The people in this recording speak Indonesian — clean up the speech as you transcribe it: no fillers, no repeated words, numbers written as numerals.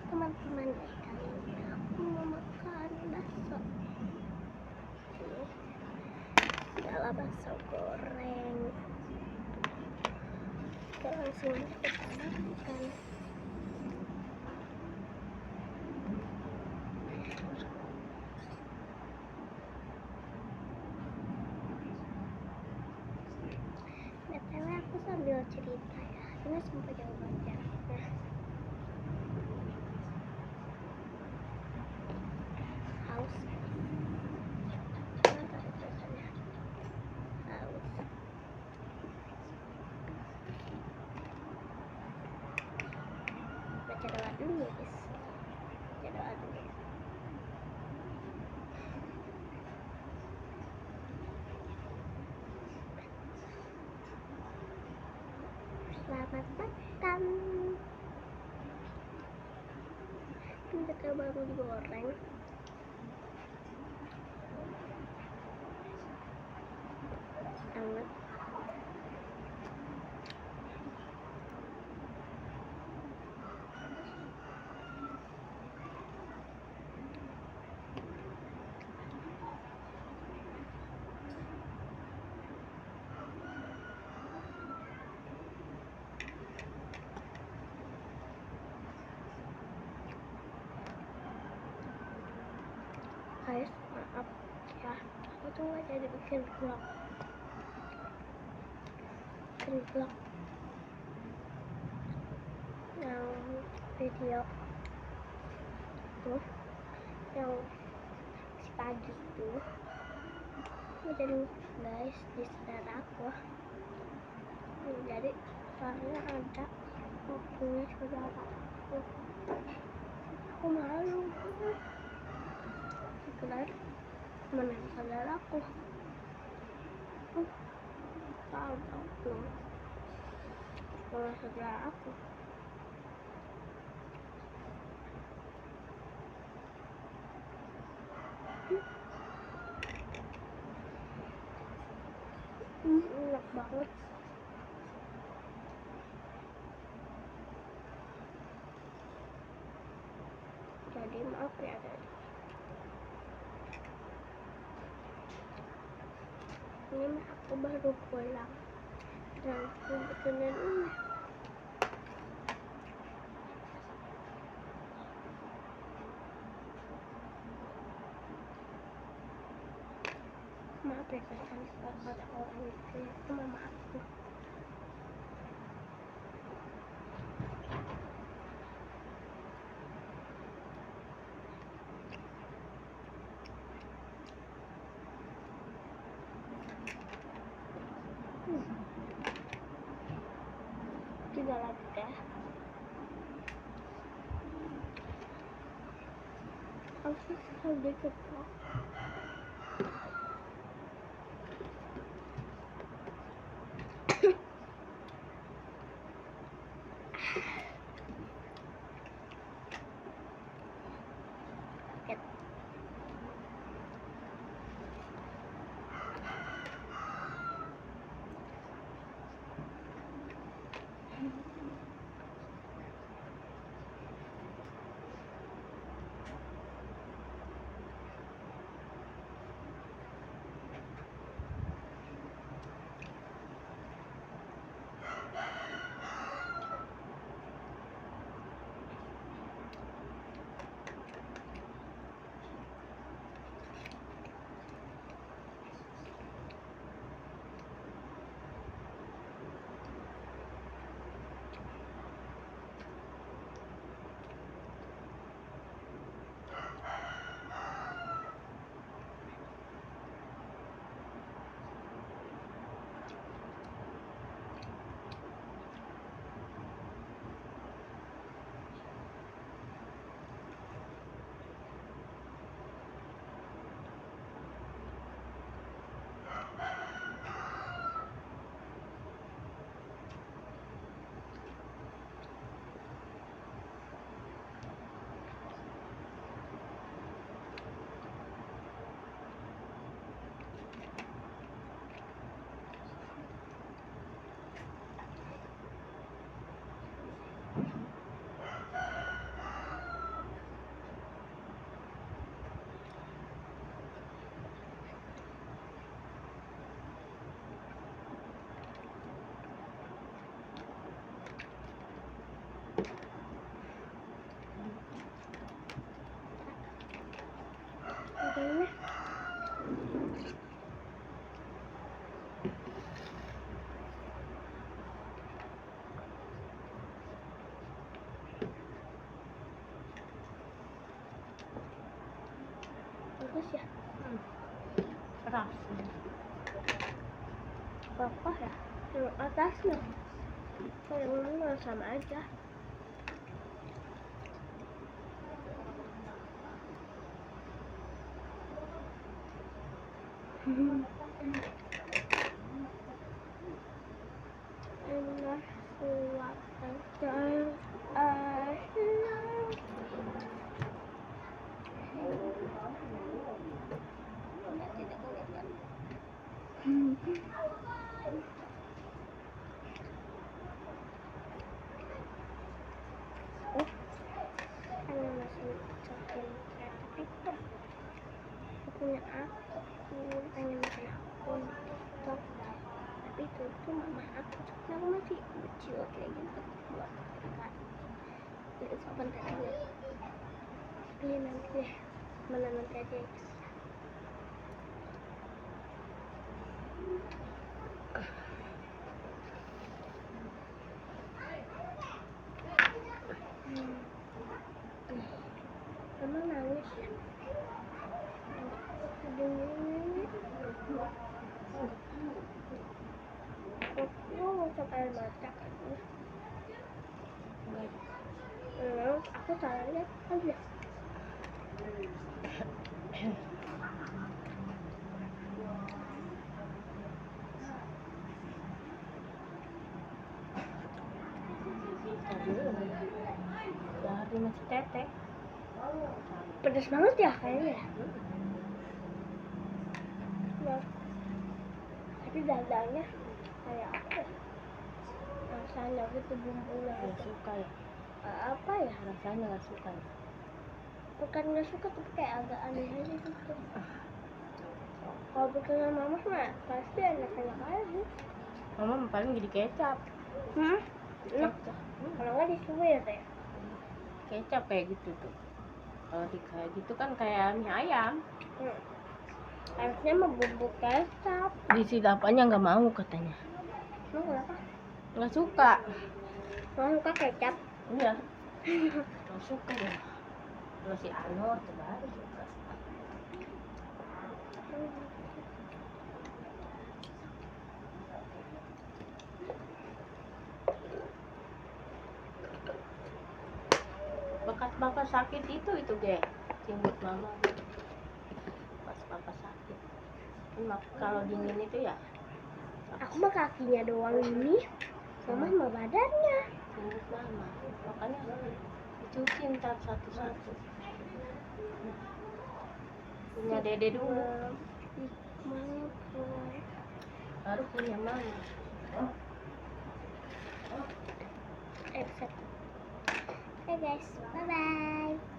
teman-teman, kali ini aku mau makan bakso. Ini adalah bakso goreng. Kita langsung kita makan. BTW aku sambil cerita ya, ini sampai jauh banget jaraknya. Haus. Mantap rasanya. Haus. Baca doa dulu ya guys. Baca doa dulu. Selamat makan. Ini kita baru digoreng. Hangat. Guys, maaf ya, aku tuh gak jadi bikin vlog yang video tuh yang si pagi tuh. Jadi guys, di saudara aku jadi soalnya ada waktunya saudara aku malu sekedar mana saudaraku tahu tuh sama saudara aku. Enak banget. Jadi maaf ya guys, ini aku baru pulang dan aku bikinin ini. Maaf ya guys, ada orang itu ya, mama aku. Tidak lagi deh. Aku sambil cepat. atasnya. Kalau yang bawah sama aja. Enak kuat dan tidak kelihatan. Karena masih cokin kereta itu punya aku pengen makan akun TikTok, tapi itu tuh mama aku soalnya aku masih kecil kayak gitu buat kan itu sopan katanya ini nanti deh mana nanti aja ya guys. Mama nangis ya. Aku ngusap air mata kan. Aku salah lihat aja. Dari masih teteh. Pedas banget ya kayaknya. Nah, tapi dadanya kayak apa ya? Rasanya gitu bumbunya Gak gitu. suka ya? Apa ya? Rasanya gak suka ya? Bukan nggak suka tapi kayak agak aneh aja gitu. Kalau bikinan mama mah pasti enak-enak aja. Mama paling jadi kecap. Enak. Kecap. Kalau nggak disuruh ya teh. Kecap kayak gitu tuh. Kalau kayak gitu kan kayak mie ayam. Harusnya mah bumbu kecap. Di apanya nggak mau katanya. Emang kenapa? Nggak suka. Mau suka kecap? Iya. Nggak suka deh. Kalau si Anor tuh baru suka. Bekas sakit itu ge jembut mama pas papa sakit. Kalau dingin itu ya Aku mah kakinya doang ini, mama mah badannya. jembut mama, makanya dicuci ntar satu-satu. Punya dede dulu baru punya mama. Oke guys, bye bye.